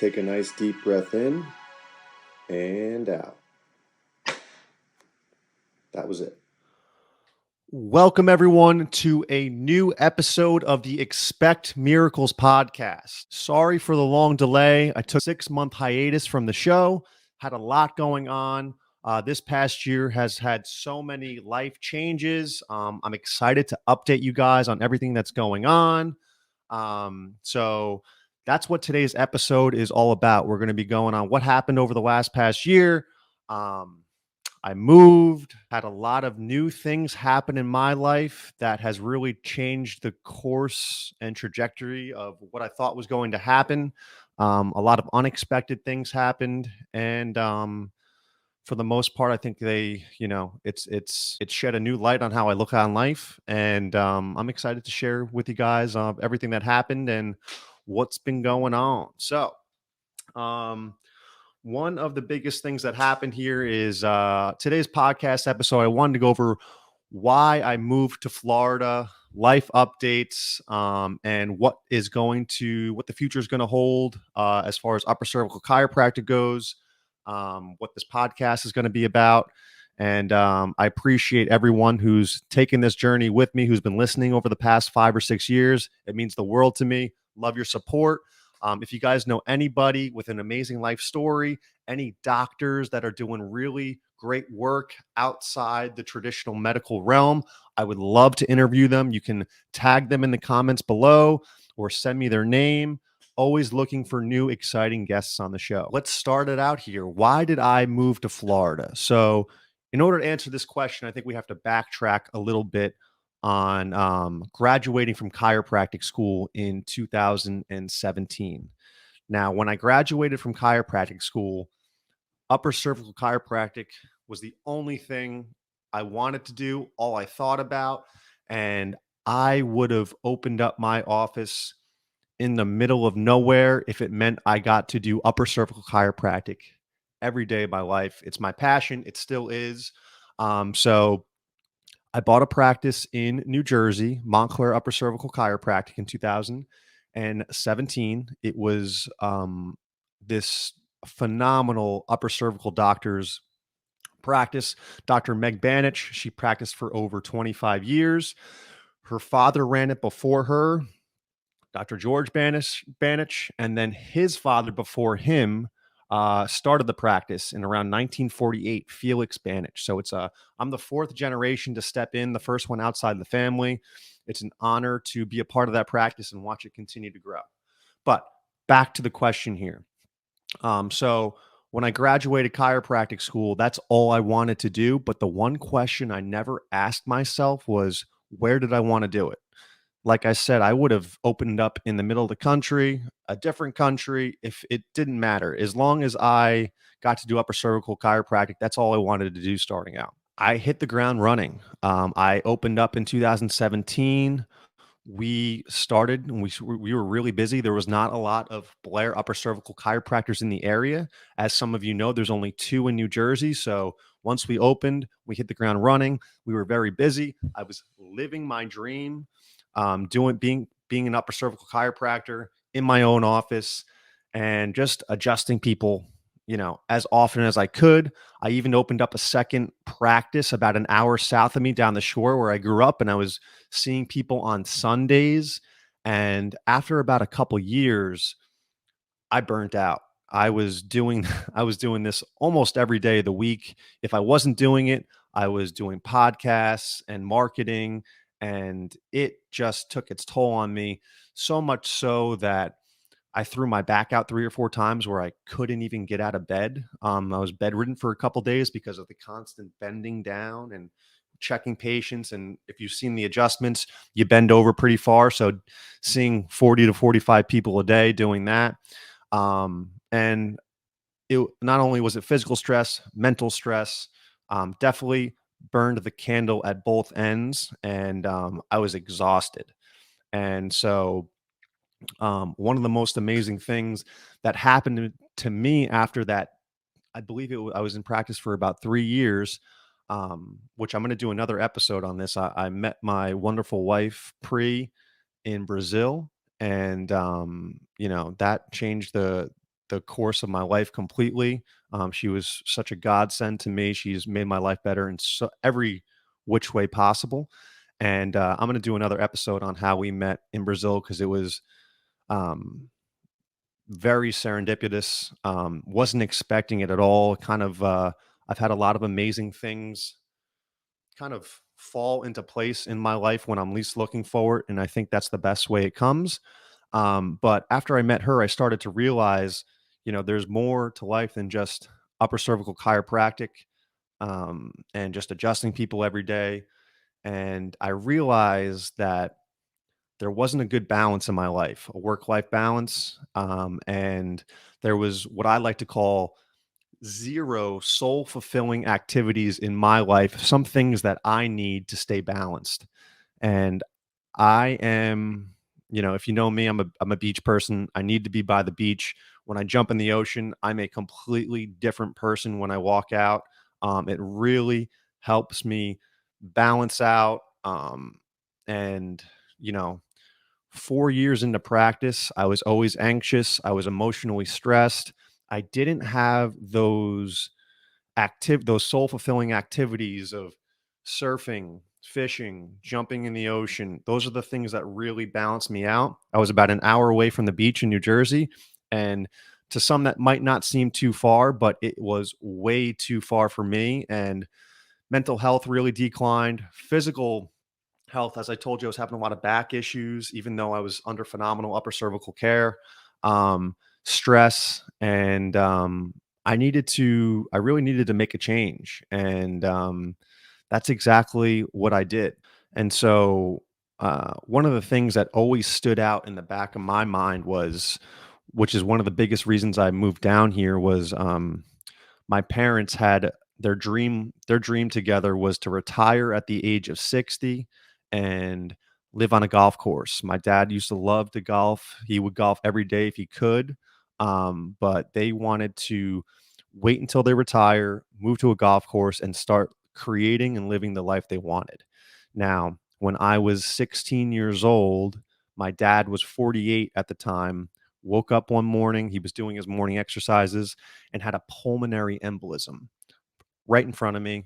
take a nice deep breath in and out. That was it. Welcome, everyone, to a new episode of the Expect Miracles podcast. Sorry for the long delay. I took a 6-month hiatus from the show, had a lot going on. This past year has had so many life changes. I'm excited to update you guys on everything that's going on. So that's what today's episode is all about. We're going to be going on what happened over the past year. I moved, had a lot of new things happen in my life that has really changed the course and trajectory of what I thought was going to happen. A lot of unexpected things happened, and for the most part, I think it's shed a new light on how I look on life, and I'm excited to share with you guys everything that happened and what's been going on. So, one of the biggest things that happened here is today's podcast episode. I wanted to go over why I moved to Florida, life updates, and what the future is going to hold as far as upper cervical chiropractic goes, what this podcast is going to be about. And I appreciate everyone who's taken this journey with me, who's been listening over the past 5 or 6 years. It means the world to me. Love your support. If you guys know anybody with an amazing life story, any doctors that are doing really great work outside the traditional medical realm, I would love to interview them. You can tag them in the comments below or send me their name. Always looking for new, exciting guests on the show. Let's start it out here. Why did I move to Florida? So, in order to answer this question, I think we have to backtrack a little bit on graduating from chiropractic school in 2017. Now, when I graduated from chiropractic school, upper cervical chiropractic was the only thing I wanted to do, all I thought about. And I would have opened up my office in the middle of nowhere if it meant I got to do upper cervical chiropractic every day of my life. It's my passion. It still is. So I bought a practice in New Jersey, Montclair Upper Cervical Chiropractic in 2017. It was this phenomenal upper cervical doctor's practice. Dr. Meg Banich, she practiced for over 25 years. Her father ran it before her, Dr. George Banich, and then his father before him started the practice in around 1948, Felix Banich. So I'm the fourth generation to step in, the first one outside the family. It's an honor to be a part of that practice and watch it continue to grow. But back to the question here. So when I graduated chiropractic school, that's all I wanted to do. But the one question I never asked myself was, where did I want to do it? Like I said, I would have opened up in the middle of the country, a different country, if it didn't matter. As long as I got to do upper cervical chiropractic, that's all I wanted to do starting out. I hit the ground running. I opened up in 2017. We started and we were really busy. There was not a lot of Blair upper cervical chiropractors in the area. As some of you know, there's only 2 in New Jersey. So once we opened, we hit the ground running. We were very busy. I was living my dream, being an upper cervical chiropractor in my own office and just adjusting people, as often as I could. I even opened up a second practice about an hour south of me down the shore where I grew up, and I was seeing people on Sundays. And after about a couple years, I burnt out. I was doing I was doing this almost every day of the week. If I wasn't doing it, I was doing podcasts and marketing, and it just took its toll on me, so much so that I threw my back out 3 or 4 times where I couldn't even get out of bed. I was bedridden for a couple days because of the constant bending down and checking patients. And if you've seen the adjustments, you bend over pretty far. So seeing 40 to 45 people a day doing that. And it not only was it physical stress, mental stress, definitely burned the candle at both ends. And I was exhausted. And so one of the most amazing things that happened to me after that, I believe I was in practice for about 3 years, which I'm going to do another episode on this. I met my wonderful wife, Pri, in Brazil. And, that changed the the course of my life completely. She was such a godsend to me. She's made my life better in so every which way possible. And I'm going to do another episode on how we met in Brazil because it was um, very serendipitous. Wasn't expecting it at all. I've had a lot of amazing things kind of fall into place in my life when I'm least looking for it, and I think that's the best way it comes. But after I met her, I started to realize, there's more to life than just upper cervical chiropractic, and just adjusting people every day. And I realized that there wasn't a good balance in my life, a work life balance. And there was what I like to call zero soul fulfilling activities in my life, some things that I need to stay balanced. And I am, if you know me, I'm a beach person. I need to be by the beach. When I jump in the ocean, I'm a completely different person when I walk out. It really helps me balance out. And you know, 4 years into practice, I was always anxious. I was emotionally stressed. I didn't have those soul fulfilling activities of surfing, fishing, jumping in the ocean. Those are the things that really balance me out. I was about an hour away from the beach in New Jersey, and to some that might not seem too far, but it was way too far for me. And mental health really declined. Physical health, as I told you, I was having a lot of back issues, even though I was under phenomenal upper cervical care, um, stress, and I really needed to make a change. And that's exactly what I did. And so, one of the things that always stood out in the back of my mind was, which is one of the biggest reasons I moved down here, was my parents had their dream together was to retire at the age of 60 and live on a golf course. My dad used to love to golf. He would golf every day if he could. But they wanted to wait until they retire, move to a golf course, and start creating and living the life they wanted. Now, when I was 16 years old, my dad was 48 at the time. Woke up one morning, he was doing his morning exercises and had a pulmonary embolism right in front of me.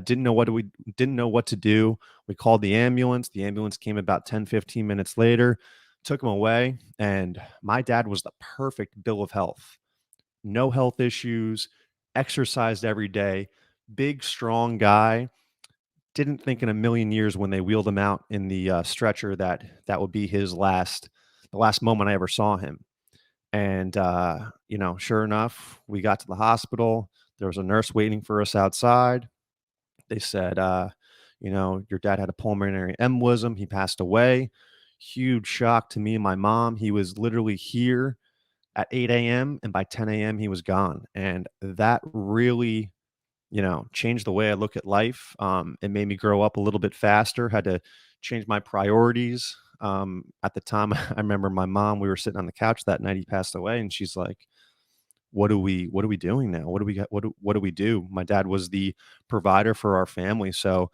Didn't know what to do. We called the ambulance. The ambulance came about 10, 15 minutes later, took him away, and my dad was the perfect bill of health. No health issues, exercised every day, big, strong guy. Didn't think in a million years when they wheeled him out in the stretcher that that would be the last moment I ever saw him. And, sure enough, we got to the hospital. There was a nurse waiting for us outside. They said, your dad had a pulmonary embolism. He passed away. Huge shock to me and my mom. He was literally here at 8 a.m. and by 10 a.m. he was gone. And that really, changed the way I look at life. It made me grow up a little bit faster, had to change my priorities. At the time, I remember my mom, we were sitting on the couch that night he passed away, and she's like, what are we doing now? What do we got? What do we do? My dad was the provider for our family. So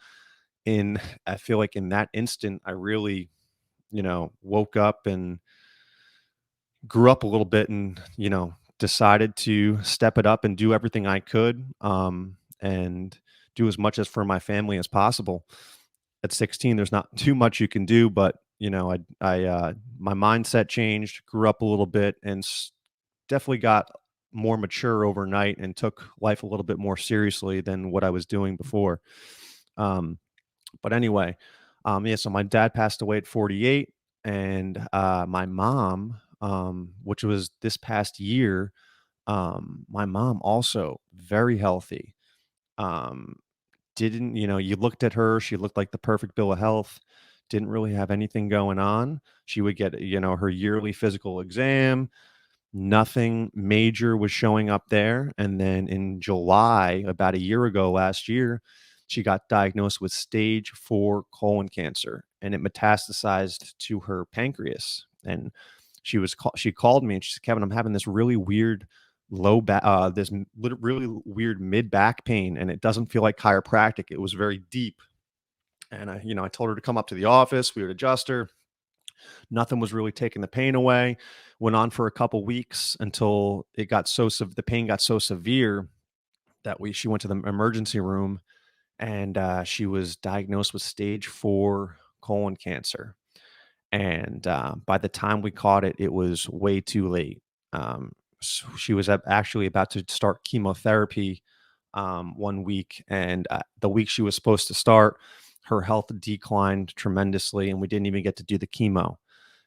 in I feel like in that instant, I really, woke up and grew up a little bit and, decided to step it up and do everything I could, and do as much as for my family as possible. At 16, there's not too much you can do, but, my mindset changed, grew up a little bit, and definitely got more mature overnight and took life a little bit more seriously than what I was doing before. Um, but anyway, yeah, so my dad passed away at 48, and my mom, which was this past year, my mom also very healthy. Um, didn't, you looked at her, she looked like the perfect bill of health, didn't really have anything going on. She would get, her yearly physical exam. Nothing major was showing up there. And then in July, about a year ago last year, she got diagnosed with stage 4 colon cancer, and it metastasized to her pancreas. And she called me and she said, "Kevin, I'm having this really weird low back, really weird mid back pain, and it doesn't feel like chiropractic. It was very deep." And I told her to come up to the office. We would adjust her. Nothing was really taking the pain away. Went on for a couple weeks until the pain got so severe that we she went to the emergency room, and she was diagnosed with stage 4 colon cancer. And by the time we caught it, it was way too late. She was actually about to start chemotherapy one week, and the week she was supposed to start, her health declined tremendously, and we didn't even get to do the chemo.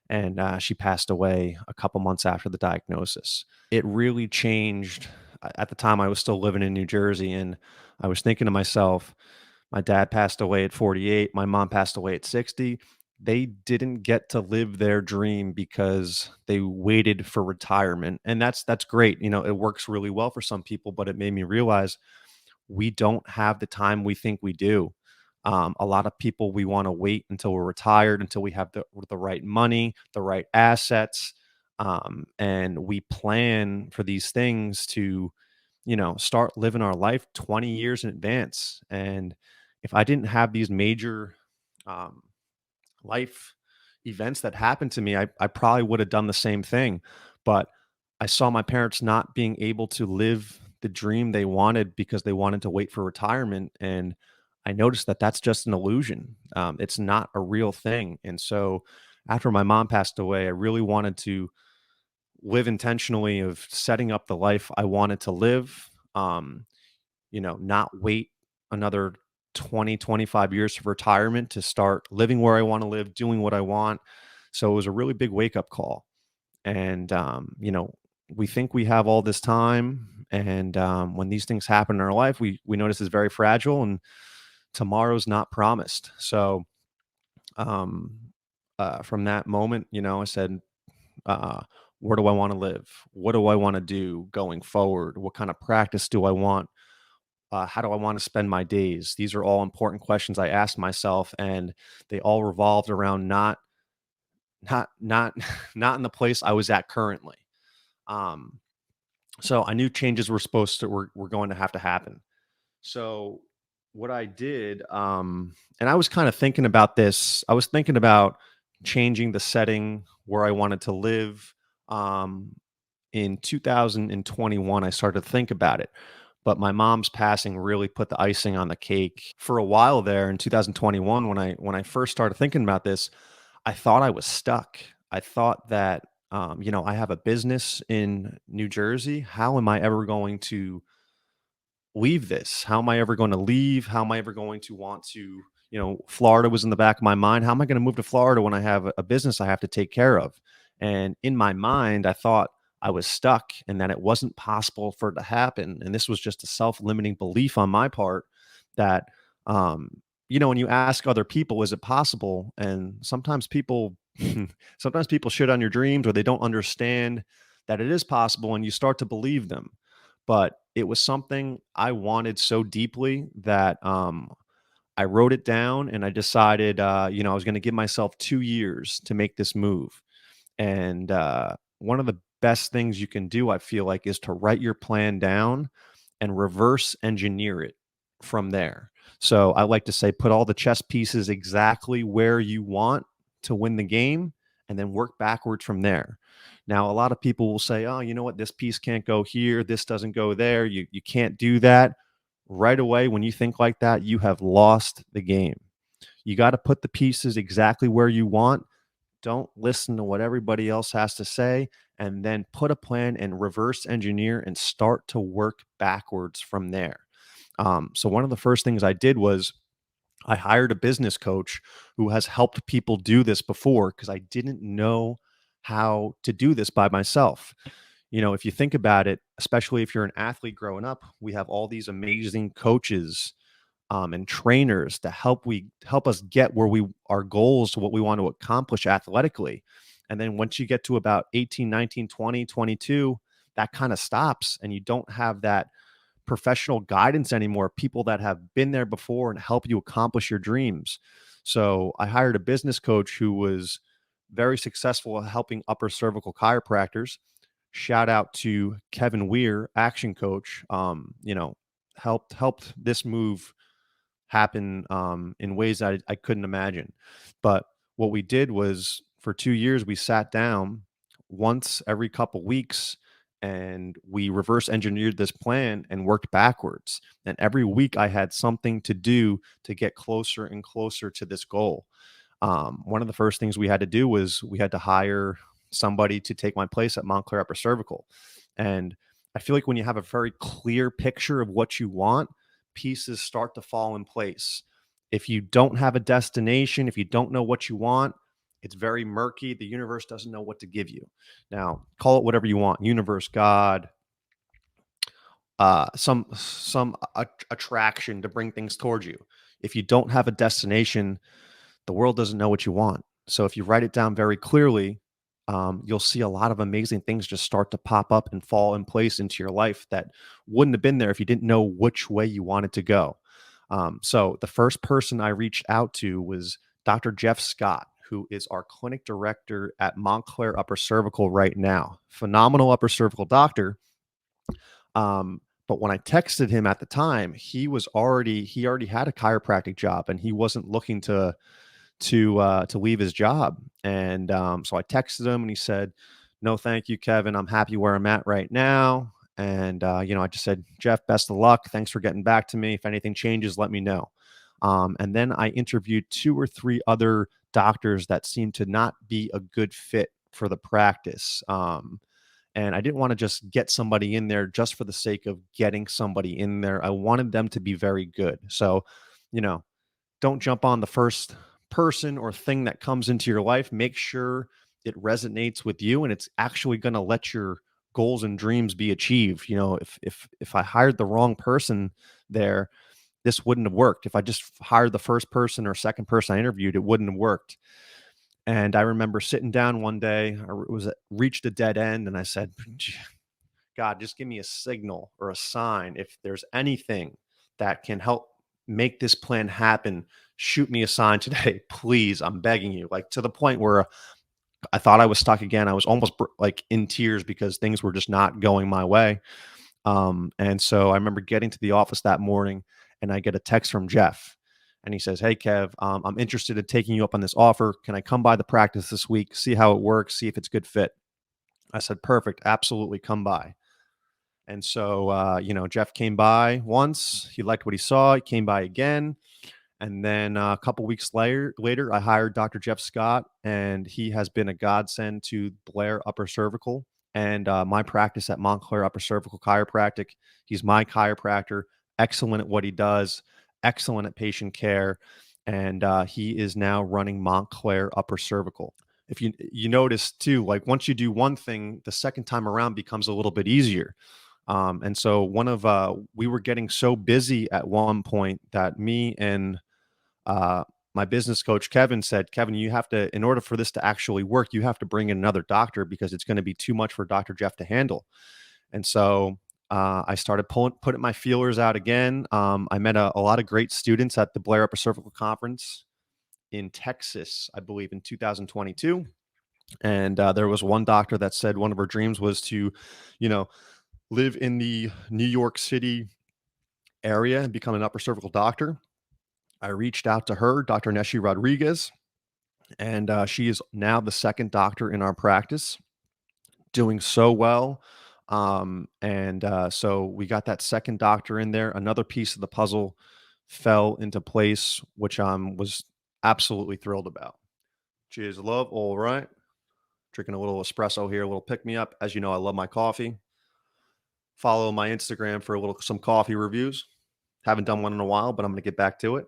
And she passed away a couple months after the diagnosis. It really changed. At the time, I was still living in New Jersey, and I was thinking to myself, my dad passed away at 48, my mom passed away at 60. They didn't get to live their dream because they waited for retirement. And that's great. You know, it works really well for some people, but it made me realize we don't have the time we think we do. A lot of people, we want to wait until we're retired, until we have the right money, the right assets, and we plan for these things to, start living our life 20 years in advance. And if I didn't have these major um, life events that happened to me, I probably would have done the same thing. But I saw my parents not being able to live the dream they wanted because they wanted to wait for retirement. And I noticed that that's just an illusion. It's not a real thing. And so after my mom passed away, I really wanted to live intentionally of setting up the life I wanted to live. Not wait another 20, 25 years for retirement to start living where I want to live, doing what I want. So it was a really big wake up call. And, we think we have all this time. And when these things happen in our life, we notice it's very fragile and tomorrow's not promised. So um, from that moment, I said, uh, where do I want to live? What do I want to do going forward? What kind of practice do I want? How do I want to spend my days? These are all important questions I asked myself, and they all revolved around not not in the place I was at currently. Um, so I knew changes were going to happen. So what I did, and I was kind of thinking about this. I was thinking about changing the setting where I wanted to live. Um, in 2021, I started to think about it. But my mom's passing really put the icing on the cake. For a while there in 2021, when I first started thinking about this, I thought I was stuck. I thought that I have a business in New Jersey. How am I ever going to leave this? How am I ever going to leave? How am I ever going to want to, Florida was in the back of my mind. How am I going to move to Florida when I have a business I have to take care of? And in my mind, I thought I was stuck and that it wasn't possible for it to happen. And this was just a self limiting belief on my part that, um, when you ask other people, is it possible? And sometimes people, sometimes people shit on your dreams or they don't understand that it is possible and you start to believe them. But it was something I wanted so deeply that I wrote it down and I decided, I was going to give myself 2 years to make this move. And one of the best things you can do, I feel like, is to write your plan down and reverse engineer it from there. So I like to say, put all the chess pieces exactly where you want to win the game and then work backwards from there. Now, a lot of people will say, oh, you know what? This piece can't go here. This doesn't go there. You can't do that. Right away, when you think like that, you have lost the game. You got to put the pieces exactly where you want. Don't listen to what everybody else has to say, and then put a plan and reverse engineer and start to work backwards from there. So one of the first things I did was I hired a business coach who has helped people do this before because I didn't know how to do this by myself. If you think about it, especially if you're an athlete growing up, we have all these amazing coaches and trainers to help us get where we our goals to what we want to accomplish athletically. And then once you get to about 18, 19, 20, 22, that kind of stops and you don't have that professional guidance anymore, people that have been there before and help you accomplish your dreams. So I hired a business coach who was very successful at helping upper cervical chiropractors. Shout out to Kevin Weir, action coach. Helped this move happen in ways I couldn't imagine. But what we did was for 2 years, we sat down once every couple weeks and we reverse engineered this plan and worked backwards. And every week I had something to do to get closer and closer to this goal. One of the first things we had to do was we had to hire somebody to take my place at Montclair Upper Cervical. And I feel like when you have a very clear picture of what you want, pieces start to fall in place. If you don't have a destination, if you don't know what you want, it's very murky. The universe doesn't know what to give you. Now, call it whatever you want, universe, God, some attraction to bring things towards you. If you don't have a destination, the world doesn't know what you want. So if you write it down very clearly, you'll see a lot of amazing things just start to pop up and fall in place into your life that wouldn't have been there if you didn't know which way you wanted to go. So the first person I reached out to was Dr. Jeff Scott, who is our clinic director at Montclair Upper Cervical right now. Phenomenal upper cervical doctor. But when I texted him at the time, he already had a chiropractic job and he wasn't looking to leave his job. And so I texted him and he said, "No, thank you, Kevin. I'm happy where I'm at right now." And I just said, "Jeff, best of luck. Thanks for getting back to me. If anything changes, let me know." And then I interviewed two or three other doctors that seemed to not be a good fit for the practice. And I didn't want to just get somebody in there just for the sake of getting somebody in there. I wanted them to be very good. So, you know, don't jump on the first person or thing that comes into your life. Make sure it resonates with you and it's actually going to let your goals and dreams be achieved. If I hired the wrong person there, this wouldn't have worked. If I just hired the first person or second person I interviewed, it wouldn't have worked. And I remember sitting down one day, reached a dead end, and I said, God, just give me a signal or a sign. If there's anything that can help make this plan happen, shoot me a sign today, please. I'm begging you. Like to the point where I thought I was stuck again. I was almost like in tears because things were just not going my way. And so I remember getting to the office that morning and I get a text from Jeff. And he says, "Hey, Kev, I'm interested in taking you up on this offer. Can I come by the practice this week, see how it works, see if it's good fit?" I said, "Perfect. Absolutely. Come by." And so, Jeff came by once. He liked what he saw. He came by again. And then a couple weeks later, I hired Dr. Jeff Scott, and he has been a godsend to Blair Upper Cervical and my practice at Montclair Upper Cervical Chiropractic. He's my chiropractor, excellent at what he does, excellent at patient care, and he is now running Montclair Upper Cervical. If you notice too, like once you do one thing, the second time around becomes a little bit easier. And so we were getting so busy at one point that me and uh, my business coach Kevin said, "Kevin, you have to, in order for this to actually work, you have to bring in another doctor because it's going to be too much for Dr. Jeff to handle." And so I started putting my feelers out again. I met a lot of great students at the Blair Upper Cervical Conference in Texas, I believe, in 2022. And there was one doctor that said one of her dreams was to, you know, live in the New York City area and become an upper cervical doctor. I reached out to her, Dr. Neshi Rodriguez, and she is now the second doctor in our practice, doing so well. So we got that second doctor in there. Another piece of the puzzle fell into place, which I was absolutely thrilled about. Cheers, love. All right. Drinking a little espresso here, a little pick me up. As you know, I love my coffee. Follow my Instagram for some coffee reviews. Haven't done one in a while, but I'm going to get back to it.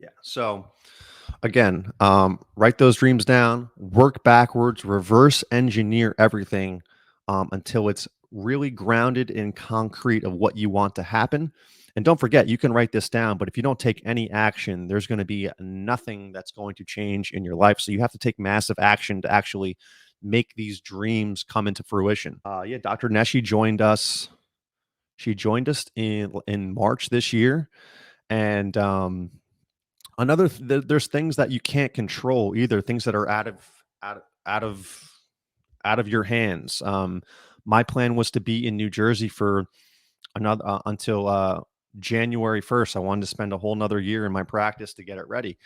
Yeah. So again, write those dreams down, work backwards, reverse engineer everything until it's really grounded in concrete of what you want to happen. And don't forget, you can write this down, but if you don't take any action, there's going to be nothing that's going to change in your life. So you have to take massive action to actually make these dreams come into fruition. Yeah, Dr. Neshi joined us. She joined us in March this year, and there's things that you can't control either, things that are out of out of out of your hands. My plan was to be in New Jersey for another until January 1st. I wanted to spend a whole nother year in my practice to get it ready.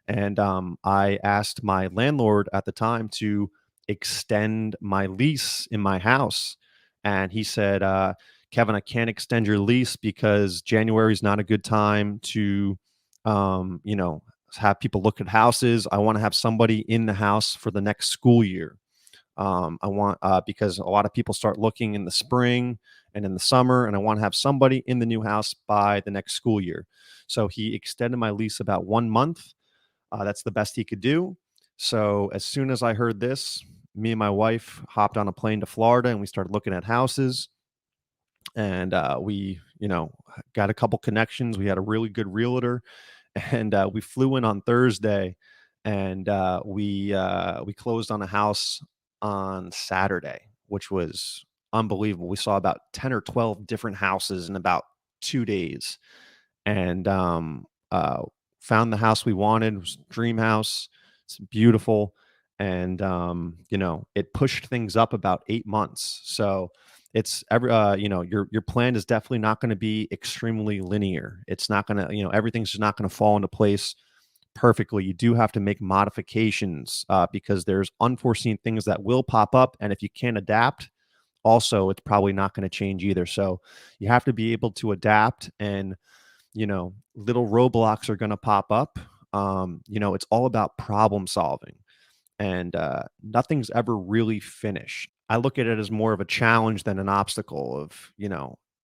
And I asked my landlord at the time to extend my lease in my house. And he said, Kevin, I can't extend your lease because January is not a good time to, you know, have people look at houses. I want to have somebody in the house for the next school year. I want because a lot of people start looking in the spring and in the summer, and I want to have somebody in the new house by the next school year. So he extended my lease about 1 month. That's the best he could do. So as soon as I heard this, me and my wife hopped on a plane to Florida and we started looking at houses. And we, got a couple connections. We had a really good realtor, and we flew in on Thursday, and we closed on a house on Saturday, which was unbelievable. We saw about 10 or 12 different houses in about 2 days, and found the house we wanted. It was a dream house. It's beautiful, and it pushed things up about 8 months. So it's your plan is definitely not going to be extremely linear. It's not going to, everything's just not going to fall into place perfectly. You do have to make modifications because there's unforeseen things that will pop up, and if you can't adapt, also it's probably not going to change either. So you have to be able to adapt, and little roadblocks are going to pop up. It's all about problem solving, and nothing's ever really finished. I look at it as more of a challenge than an obstacle. Of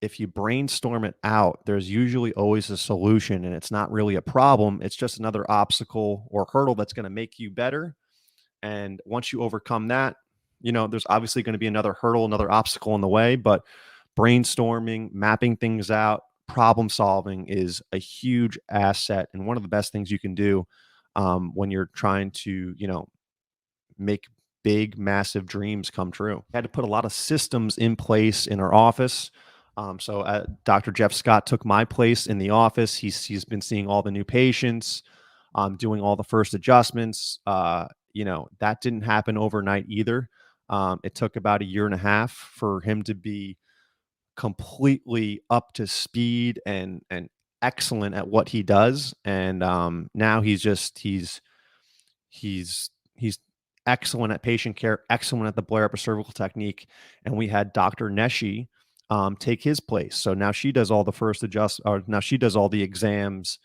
if you brainstorm it out, there's usually always a solution, and it's not really a problem. It's just another obstacle or hurdle that's going to make you better. And once you overcome that, there's obviously going to be another hurdle, another obstacle in the way, but brainstorming, mapping things out, problem solving is a huge asset and one of the best things you can do when you're trying to, make big, massive dreams come true. I had to put a lot of systems in place in our office. So Dr. Jeff Scott took my place in the office. He's been seeing all the new patients, doing all the first adjustments. That didn't happen overnight either. It took about a year and a half for him to be completely up to speed and excellent at what he does. And now he's excellent at patient care, excellent at the Blair upper cervical technique. And we had Dr. Neshi take his place. So now she does all the first adjust, or now she does all the exams,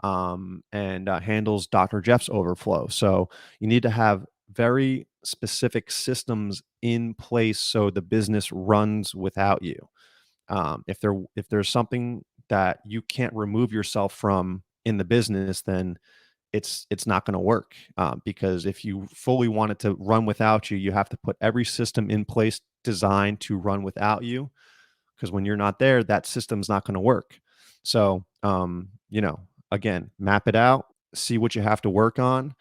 and handles Dr. Jeff's overflow. So you need to have very specific systems in place so the business runs without you. If there's something that you can't remove yourself from in the business, then it's not going to work, because if you fully want it to run without you, you have to put every system in place designed to run without you, because when you're not there, that system's not going to work. So again, map it out, see what you have to work on,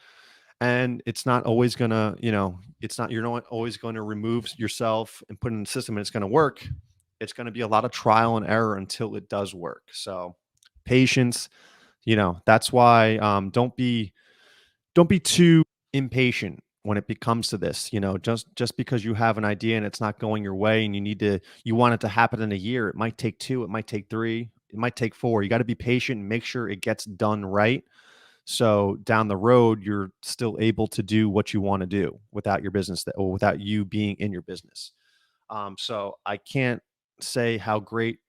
and it's not always going to, you're not always going to remove yourself and put in a system and it's going to work. It's going to be a lot of trial and error until it does work. So patience, that's why, don't be too impatient when it comes to this. Just because you have an idea and it's not going your way, and you want it to happen in a year, it might take 2, it might take 3, it might take 4. You got to be patient and make sure it gets done right, so down the road you're still able to do what you want to do without your business, or without you being in your business. So I can't say how great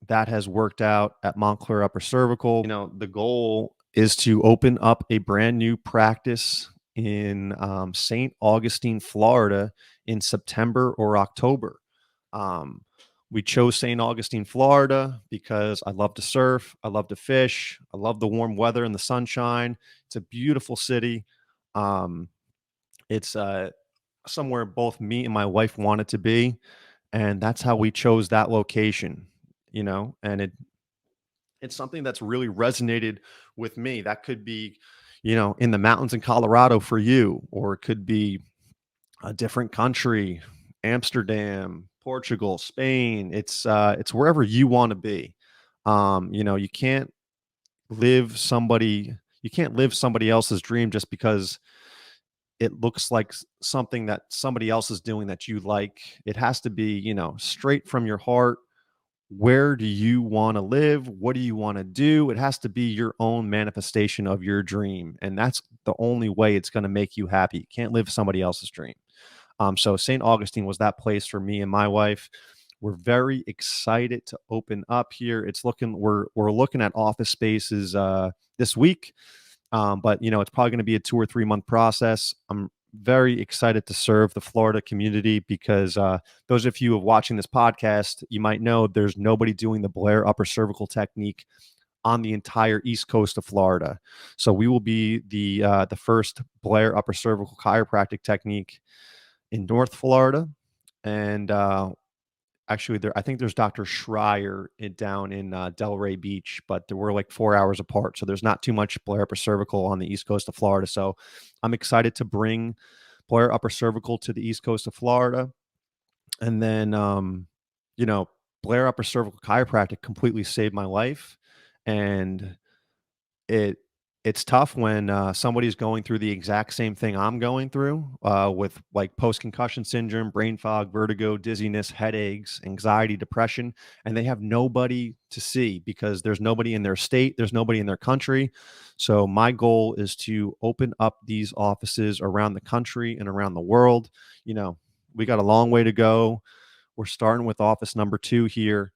that has worked out at Montclair Upper Cervical. The goal is to open up a brand new practice in St. Augustine, Florida, in September or October. Um, we chose St. Augustine, Florida, because I love to surf, I love to fish, I love the warm weather and the sunshine. It's a beautiful city. It's somewhere both me and my wife wanted to be, and that's how we chose that location. And it's something that's really resonated with me. That could be, in the mountains in Colorado for you, or it could be a different country, Amsterdam, Portugal, Spain. It's wherever you want to be. You can't live somebody else's dream just because it looks like something that somebody else is doing that you like. It has to be, straight from your heart, where do you want to live? What do you want to do? It has to be your own manifestation of your dream. And that's the only way it's going to make you happy. You can't live somebody else's dream. So St. Augustine was that place for me and my wife. We're very excited to open up here. We're looking at office spaces this week, but it's probably going to be a 2 or 3 month process. I'm very excited to serve the Florida community because those of you who are watching this podcast, you might know there's nobody doing the Blair upper cervical technique on the entire east coast of Florida. So we will be the first Blair upper cervical chiropractic technique in North Florida, and actually, I think there's Dr. Schreier down in Delray Beach, but we're like 4 hours apart, so there's not too much Blair upper cervical on the east coast of Florida. So I'm excited to bring Blair upper cervical to the east coast of Florida, and then you know, Blair upper cervical chiropractic completely saved my life, and it it's tough when somebody's going through the exact same thing I'm going through with like post concussion syndrome, brain fog, vertigo, dizziness, headaches, anxiety, depression, and they have nobody to see because there's nobody in their state, there's nobody in their country. So my goal is to open up these offices around the country and around the world. You know, we got a long way to go. We're starting with office number 2 here,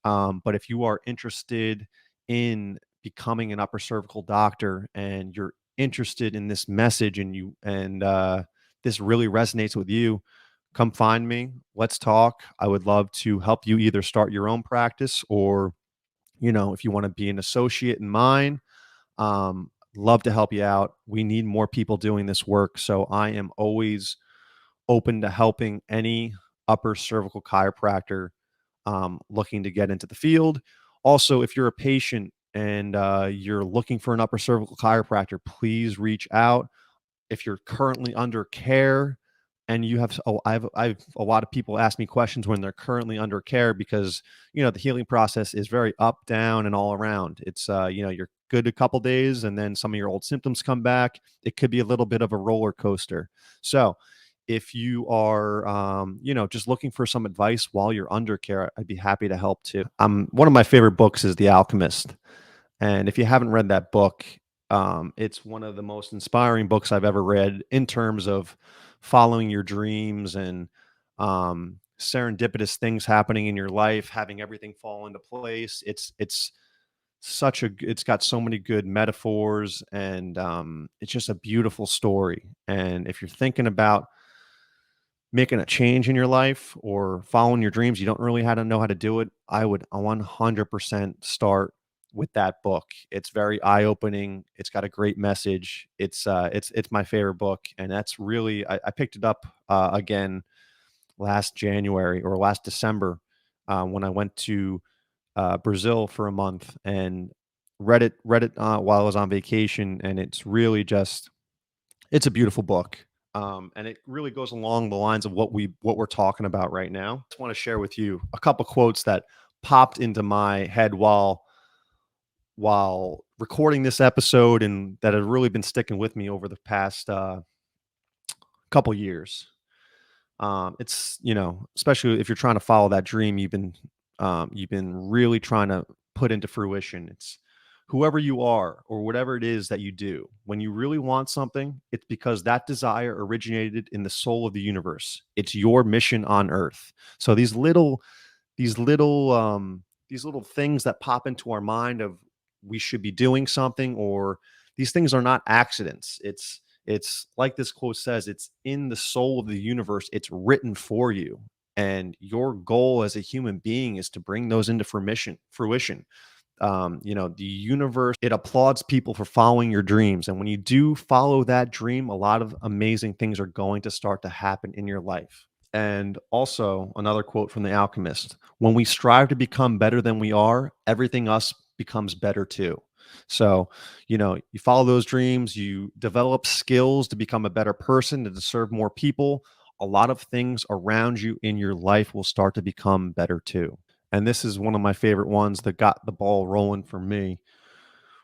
but if you are interested in becoming an upper cervical doctor and you're interested in this message and this really resonates with you, come find me. Let's talk. I would love to help you either start your own practice or, if you want to be an associate in mine, love to help you out. We need more people doing this work. So I am always open to helping any upper cervical chiropractor looking to get into the field. Also, if you're a patient and you're looking for an upper cervical chiropractor, please reach out. If you're currently under care and you have, oh, I've a lot of people ask me questions when they're currently under care because the healing process is very up, down, and all around. It's you're good a couple days and then some of your old symptoms come back. It could be a little bit of a roller coaster. So if you are just looking for some advice while you're under care, I'd be happy to help too. One of my favorite books is The Alchemist, and if you haven't read that book, it's one of the most inspiring books I've ever read in terms of following your dreams and serendipitous things happening in your life, having everything fall into place. It's got so many good metaphors, and it's just a beautiful story. And if you're thinking about making a change in your life or following your dreams, you don't really know how to do it, I would 100% start with that book. It's very eye-opening. It's got a great message. It's my favorite book, and that's really I picked it up again last January or last December when I went to Brazil for a month and read it while I was on vacation, and it's a beautiful book. And it really goes along the lines of what we're talking about right now. I just want to share with you a couple quotes that popped into my head while recording this episode and that have really been sticking with me over the past couple years. It's especially if you're trying to follow that dream you've been really trying to put into fruition. It's whoever you are or whatever it is that you do. When you really want something, it's because that desire originated in the soul of the universe. It's your mission on earth. So these little these little things that pop into our mind of we should be doing something, or these things are not accidents. It's like this quote says, it's in the soul of the universe. It's written for you. And your goal as a human being is to bring those into fruition. The universe, it applauds people for following your dreams. And when you do follow that dream, a lot of amazing things are going to start to happen in your life. And also, another quote from The Alchemist: when we strive to become better than we are, everything else becomes better too. So, you follow those dreams, you develop skills to become a better person, to serve more people. A lot of things around you in your life will start to become better too. And this is one of my favorite ones that got the ball rolling for me.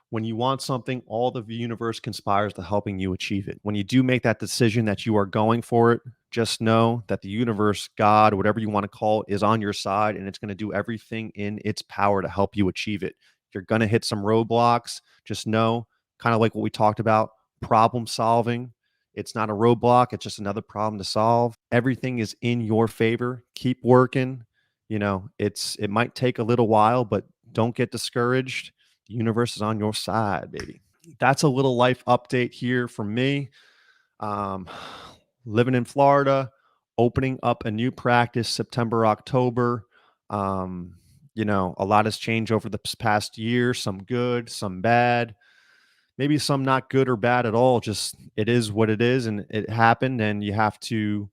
When you want something, all the universe conspires to helping you achieve it. When you do make that decision that you are going for it, just know that the universe, God, whatever you want to call it, is on your side, and it's going to do everything in its power to help you achieve it. You're going to hit some roadblocks. Just know, kind of like what we talked about, problem solving. It's not a roadblock, it's just another problem to solve. Everything is in your favor. Keep working. It might take a little while, but don't get discouraged. The universe is on your side, baby. That's a little life update here from me. Um, Living in Florida, opening up a new practice September, October. Um, a lot has changed over the past year, some good, some bad, maybe some not good or bad at all. Just it is what it is, and it happened, and you have to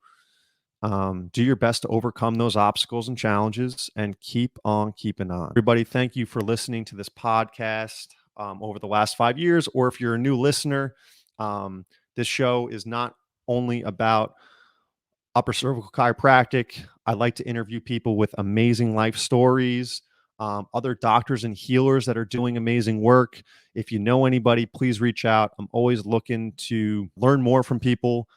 do your best to overcome those obstacles and challenges and keep on keeping on. Everybody, thank you for listening to this podcast over the last 5 years. Or if you're a new listener, um, this show is not only about upper cervical chiropractic. I like to interview people with amazing life stories, other doctors and healers that are doing amazing work. If you know anybody, please reach out. I'm always looking to learn more from people.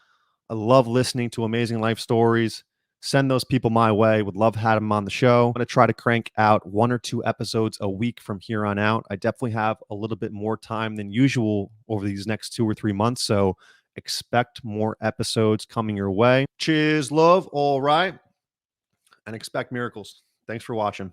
I love listening to amazing life stories. Send those people my way. Would love to have them on the show. I'm going to try to crank out 1 or 2 episodes a week from here on out. I definitely have a little bit more time than usual over these next 2 or 3 months. So expect more episodes coming your way. Cheers, love. All right. And expect miracles. Thanks for watching.